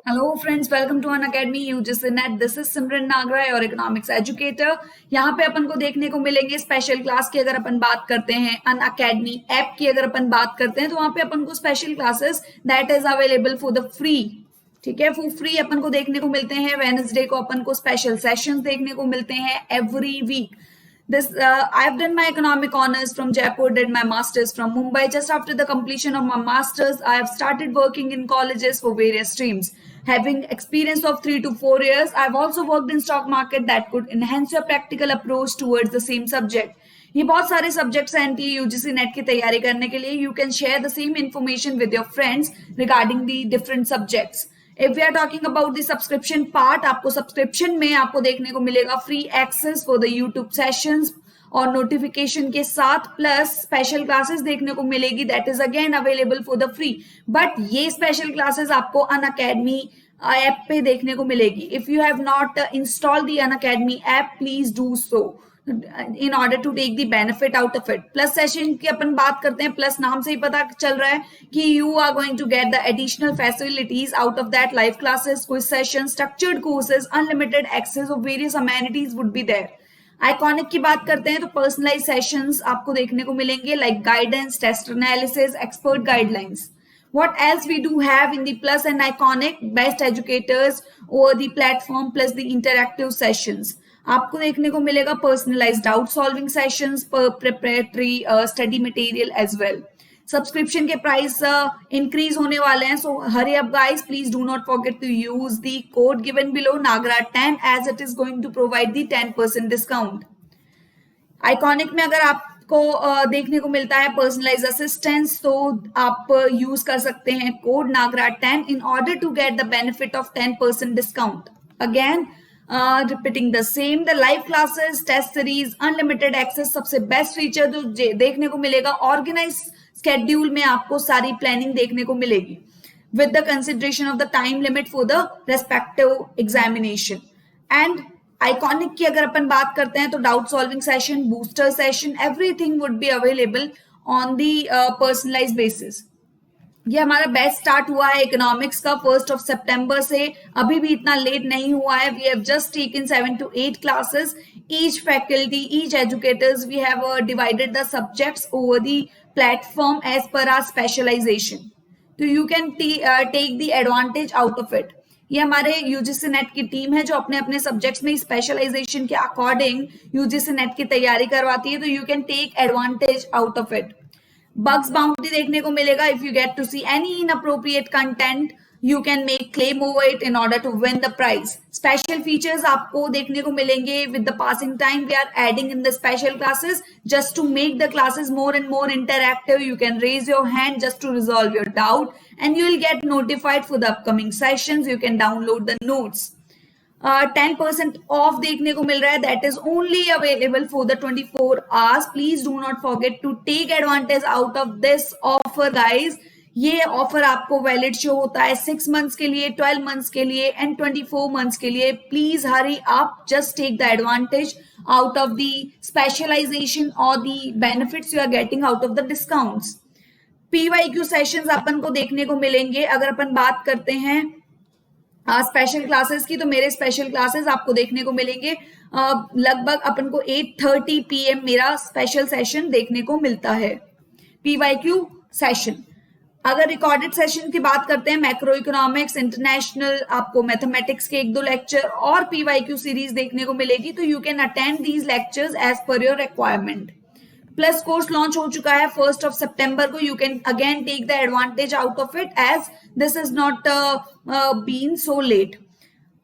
Hello friends, welcome to Unacademy UGC NET. This is Simran Nagra, और economics educator. यहाँ पे अपन को देखने को मिलेंगे स्पेशल क्लास की। अगर अपन बात करते हैं अन अकेडमी ऐप की, अगर अपन बात करते हैं तो वहां पे अपन को special classes that is available for the free. ठीक है, फॉर फ्री अपन को देखने को मिलते हैं। वेडनेसडे को अपन को स्पेशल सेशंस देखने को मिलते हैं every week. I've done my economic honors from Jaipur, did my masters from Mumbai. Just after the completion of my masters, I have started working in colleges for various streams. Having experience of 3 to 4 years, I've also worked in stock market that could enhance your practical approach towards the same subject. ये बहुत सारे subjects हैं NTA UGC net की तैयारी करने के लिए. You can share the same information with your friends regarding the different subjects. If we are talking about the subscription part, आपको सब्सक्रिप्शन में आपको देखने को मिलेगा free access for the YouTube sessions और नोटिफिकेशन के साथ, प्लस स्पेशल क्लासेस देखने को मिलेगी that is again available for the free. But ये स्पेशल क्लासेस आपको अन अकेडमी ऐप पे देखने को मिलेगी. If you have not install the Unacademy app, please do so in order to take the benefit out of it. Plus session की अपन बात करते हैं, प्लस नाम से ही पता चल रहा है कि you are going to get the additional facilities out of that. Live classes, quiz sessions, structured courses, unlimited access of various amenities would be there. Iconic की बात करते हैं तो पर्सनलाइज सेशंस आपको देखने को मिलेंगे, like guidance, test analysis, expert guidelines. What else we do have in the Plus and Iconic? Best educators over the platform plus the interactive sessions. आपको देखने को मिलेगा personalised doubt solving sessions, preparatory study material as well. Subscription के price increase होने वाले हैं, so hurry up guys, please do not forget to use the code given below Nagra 10 as it is going to provide the 10% discount. Iconic में अगर आपको देखने को मिलता है पर्सनलाइज असिस्टेंस, तो आप यूज कर सकते हैं code Nagra 10 in order to get the benefit of 10% discount. Again repeating the same, the live classes, test series, unlimited access. सबसे बेस्ट फीचर जो देखने को मिलेगा, ऑर्गेनाइज स्केड्यूल में आपको सारी प्लानिंग देखने को मिलेगी with the consideration of the time limit for the respective examination. And iconic की अगर अपन बात करते हैं तो doubt solving session, booster session, everything would be available on the personalize basis. ये हमारा बैच स्टार्ट हुआ है इकोनॉमिक्स का 1 सितंबर से. अभी भी इतना लेट नहीं हुआ है. We have just taken 7 to 8 classes. Each faculty, each educators, we have divided the subjects over the platform as per our specialisation. तो you can take the advantage out of it. ये हमारे UGC net की team है जो अपने अपने subjects में specialisation के अकॉर्डिंग यूजीसी नेट की तैयारी करवाती है. तो you can take advantage out of it. Bugs boundary देखने को मिलेगा. If you get to see any inappropriate content, you can make claim over it in order to win the prize. Special features आपको देखने को मिलेंगे with the passing time. We are adding in the special classes just to make the classes more and more interactive. You can raise your hand just to resolve your doubt and you will get notified for the upcoming sessions. You can download the notes. 10% off देखने को मिल रहा है. That is only available for the 24 hours. Please do not forget to take advantage out of this offer, guys. ये offer आपको valid show होता है 6 months के लिए, 12 months के लिए एंड 24 months के लिए. Please hurry up, just take the advantage out of the specialisation और the benefits you are getting out of the discounts. PYQ sessions अपन को देखने को मिलेंगे. अगर अपन बात करते हैं स्पेशल क्लासेस की, तो मेरे स्पेशल क्लासेस आपको देखने को मिलेंगे लगभग अपन को 8:30 PM मेरा स्पेशल सेशन देखने को मिलता है, पीवाईक्यू सेशन. अगर रिकॉर्डेड सेशन की बात करते हैं, मैक्रो इकोनॉमिक्स, इंटरनेशनल, आपको मैथमेटिक्स के 1-2 लेक्चर और पीवाईक्यू सीरीज देखने को मिलेगी. तो you can attend these lectures as per your requirement. Plus course launch हो चुका है 1 सितंबर को. You can again take the advantage out of it as this is not been so late.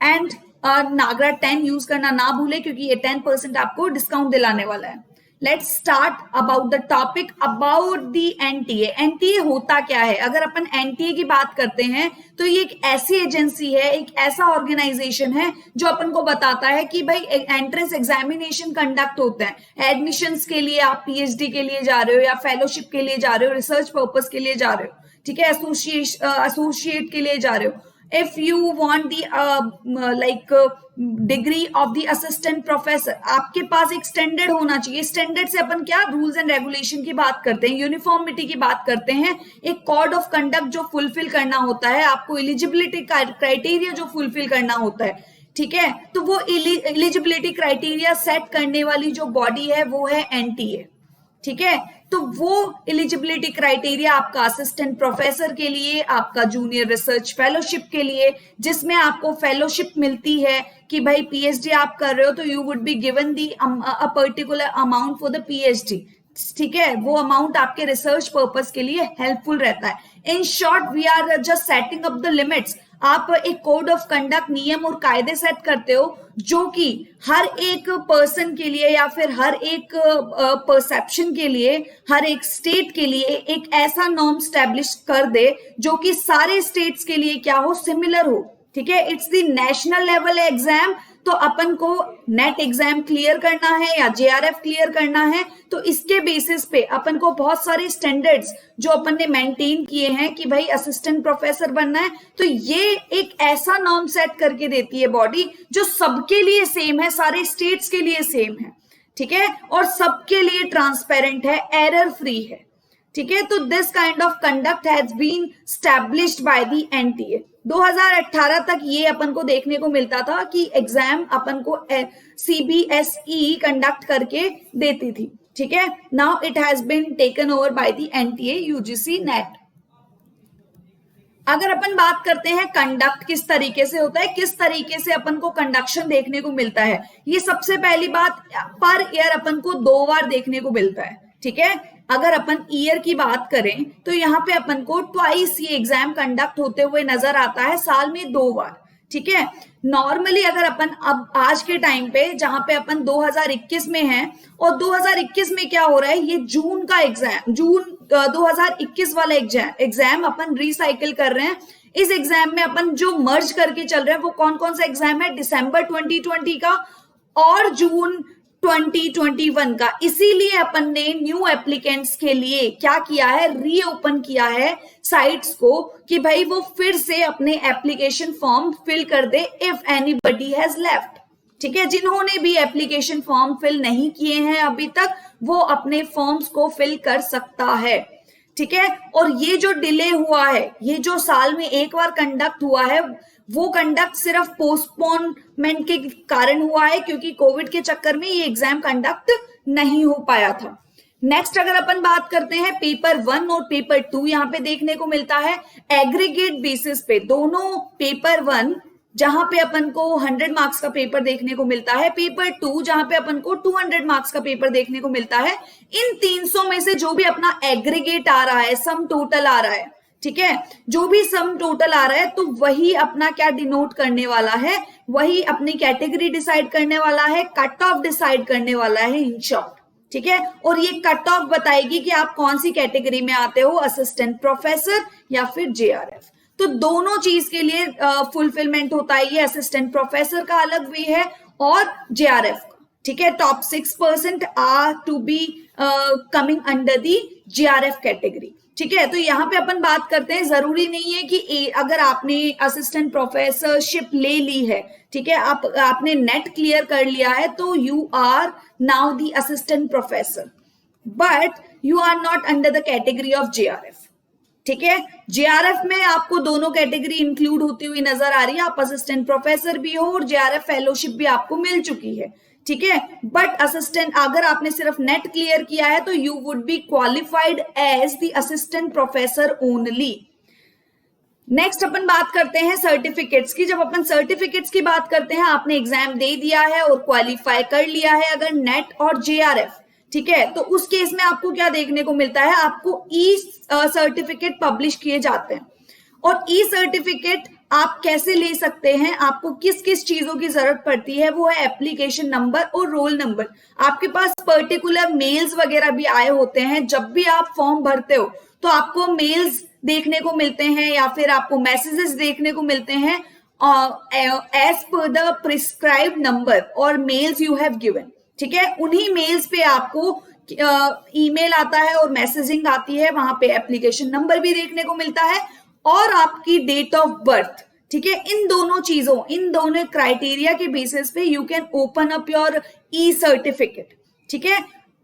And Nagra 10 use करना ना भूले क्योंकि ये 10% आपको डिस्काउंट दिलाने वाला है. Let's start about the topic about the NTA. NTA होता क्या है? अगर अपन एनटीए की बात करते हैं तो ये एक ऐसी एजेंसी है, एक ऐसा ऑर्गेनाइजेशन है जो अपन को बताता है कि भाई एंट्रेंस एग्जामिनेशन कंडक्ट होता है. एडमिशंस के लिए आप पीएचडी के लिए जा रहे हो या फेलोशिप के लिए जा रहे हो, रिसर्च पर्पस के लिए जा रहे हो, ठीक है, एसोसिएट के लिए जा रहे हो, if you want the like degree of the assistant professor, आपके पास एक स्टैंडर्ड होना चाहिए। स्टैंडर्ड से अपन क्या रूल्स एंड रेगुलेशन की बात करते हैं, यूनिफॉर्मिटी की बात करते हैं, एक कोड ऑफ कंडक्ट जो फुलफिल करना होता है, आपको एलिजिबिलिटी क्राइटेरिया जो फुलफिल करना होता है, ठीक है। तो वो एलिजिबिलिटी क्राइटेरिया सेट करने वाली जो बॉडी है वो है एनटीए, ठीक है। तो वो एलिजिबिलिटी क्राइटेरिया आपका असिस्टेंट प्रोफेसर के लिए, आपका जूनियर रिसर्च फेलोशिप के लिए, जिसमें आपको फेलोशिप मिलती है कि भाई पीएचडी आप कर रहे हो तो you would be given the a particular amount for the PhD, ठीक है। वो अमाउंट आपके रिसर्च पर्पस के लिए हेल्पफुल रहता है। In short we are just setting up the limits. आप एक कोड ऑफ कंडक्ट, नियम और कायदे सेट करते हो जो कि हर एक पर्सन के लिए या फिर हर एक परसेप्शन के लिए, हर एक स्टेट के लिए एक ऐसा नॉर्म स्टैब्लिश कर दे जो कि सारे स्टेट्स के लिए क्या हो, सिमिलर हो, ठीक है। It's the national level exam, तो अपन को नेट एग्जाम क्लियर करना है या जेआरएफ क्लियर करना है, तो इसके बेसिस पे अपन को बहुत सारे स्टैंडर्ड्स जो अपन ने मेंटेन किए हैं कि भाई असिस्टेंट प्रोफेसर बनना है, तो ये एक ऐसा नॉर्म सेट करके देती है बॉडी जो सबके लिए सेम है, सारे स्टेट्स के लिए सेम है, ठीक है, और सबके लिए ट्रांसपेरेंट है, एरर फ्री है, ठीक है। तो this kind of conduct has been established by the NTA. 2018 तक ये अपन को देखने को मिलता था कि एग्जाम अपन को सीबीएसई कंडक्ट करके देती थी, ठीक है। Now it has been taken over by the NTA UGC NET. अगर अपन बात करते हैं कंडक्ट किस तरीके से होता है, किस तरीके से अपन को कंडक्शन देखने को मिलता है, ये सबसे पहली बात, पर ईयर अपन को 2 बार देखने को मिलता है, ठीक है। अगर अपन ईयर की बात करें तो यहाँ पे अपन को ट्वाइस ये एग्जाम कंडक्ट होते हुए नजर आता है, साल में 2 बार, ठीक है। नॉर्मली अगर अपन अब आज के टाइम पे जहां पे अपन 2021 में हैं और 2021 में क्या हो रहा है, ये जून का एग्जाम, जून 2021 वाला एग्जाम अपन रिसाइकिल कर रहे हैं। इस एग्जाम में अपन जो मर्ज करके चल रहे हैं वो कौन कौन सा एग्जाम है, दिसंबर 2020 का और जून 2021 का। इसीलिए अपन ने न्यू एप्लीकेंट्स के लिए क्या किया है, रीओपन किया है साइट्स को कि भाई वो फिर से अपने एप्लीकेशन फॉर्म फिल कर they if anybody has left, ठीक है। जिन्होंने भी एप्लीकेशन फॉर्म फिल नहीं किए हैं अभी तक, वो अपने फॉर्म्स को फिल कर सकता है, ठीक है। और ये जो डिले हुआ है, ये जो साल में एक बार कंडक्ट हुआ है, वो कंडक्ट सिर्फ पोस्टपोनमेंट के कारण हुआ है क्योंकि कोविड के चक्कर में ये एग्जाम कंडक्ट नहीं हो पाया था। नेक्स्ट अगर अपन बात करते हैं पेपर 1 और पेपर 2, यहाँ पे देखने को मिलता है एग्रीगेट बेसिस पे दोनों, पेपर 1 जहां पे अपन को 100 मार्क्स का पेपर देखने को मिलता है, पेपर 2 जहां पे अपन को 200 मार्क्स का पेपर देखने को मिलता है। इन 300 में से जो भी अपना एग्रीगेट आ रहा है, सम टोटल आ रहा है, ठीक है, जो भी सम टोटल आ रहा है तो वही अपना क्या डिनोट करने वाला है, वही अपनी कैटेगरी डिसाइड करने वाला है, कट ऑफ डिसाइड करने वाला है इन शॉर्ट, ठीक है। और ये कट ऑफ बताएगी कि आप कौन सी कैटेगरी में आते हो, असिस्टेंट प्रोफेसर या फिर जेआरएफ। तो दोनों चीज के लिए फुलफिलमेंट होता है, ये असिस्टेंट प्रोफेसर का अलग वे है और जेआरएफ का, ठीक है। Top 6% are to be coming under the JRF category, ठीक है। तो यहाँ पे अपन बात करते हैं, जरूरी नहीं है कि अगर आपने असिस्टेंट प्रोफेसरशिप ले ली है, ठीक है, आपने नेट क्लियर कर लिया है तो you are now the assistant professor, but you are not under the category of JRF, ठीक है। जेआरएफ में आपको दोनों कैटेगरी इंक्लूड होती हुई नजर आ रही है, आप असिस्टेंट प्रोफेसर भी हो और जेआरएफ फेलोशिप भी आपको मिल चुकी है, ठीक है। बट असिस्टेंट अगर आपने सिर्फ नेट क्लियर किया है तो you would be qualified as the assistant professor only. Next अपन बात करते हैं सर्टिफिकेट्स की। जब अपन सर्टिफिकेट्स की बात करते हैं, आपने एग्जाम दे दिया है और क्वालिफाई कर लिया है अगर नेट और जेआरएफ, ठीक है, तो उस केस में आपको क्या देखने को मिलता है, आपको ई सर्टिफिकेट पब्लिश किए जाते हैं। और ई सर्टिफिकेट आप कैसे ले सकते हैं, आपको किस किस चीजों की जरूरत पड़ती है, वो है एप्लीकेशन नंबर और रोल नंबर। आपके पास पर्टिकुलर मेल्स वगैरह भी आए होते हैं, जब भी आप फॉर्म भरते हो तो आपको मेल्स देखने को मिलते हैं या फिर आपको मैसेजेस देखने को मिलते हैं as per the prescribed number और मेल्स यू हैव गिवन, ठीक है। उन्हीं मेल्स पे आपको ईमेल आता है और मैसेजिंग आती है, वहां पे एप्लीकेशन नंबर भी देखने को मिलता है और आपकी डेट ऑफ बर्थ, ठीक है, इन दोनों क्राइटेरिया के बेसिस पे you can open up your E certificate. ठीक है,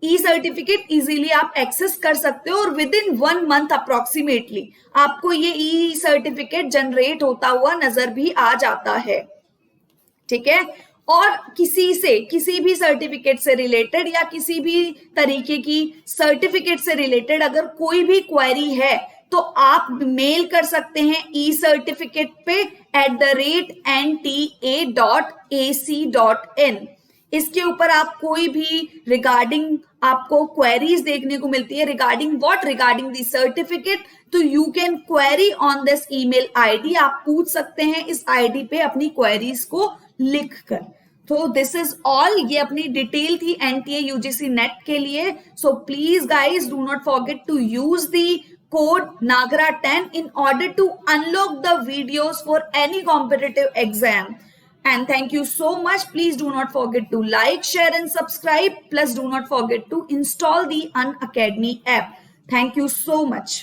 ई सर्टिफिकेट इजीली आप एक्सेस कर सकते हो और विद इन 1 मंथ अप्रोक्सीमेटली आपको ये ई सर्टिफिकेट जनरेट होता हुआ नजर भी आ जाता है। ठीक है, और किसी भी सर्टिफिकेट से रिलेटेड या किसी भी तरीके की सर्टिफिकेट से रिलेटेड अगर कोई भी क्वेरी है तो आप मेल कर सकते हैं ई सर्टिफिकेट पे @nta.ac.in। इसके ऊपर आप कोई भी रिगार्डिंग आपको क्वेरीज देखने को मिलती है रिगार्डिंग द सर्टिफिकेट, तो you can query on this email ID. आप पूछ सकते हैं इस आईडी पे अपनी क्वेरीज को लिखकर। तो दिस इज ऑल, ये अपनी डिटेल थी एनटीए यूजीसी नेट के लिए। So please guys do not forget to use the code NAGRA10 in order to unlock the videos for any competitive exam. And thank you so much. Please do not forget to like, share and subscribe. Plus do not forget to install the Unacademy app. Thank you so much.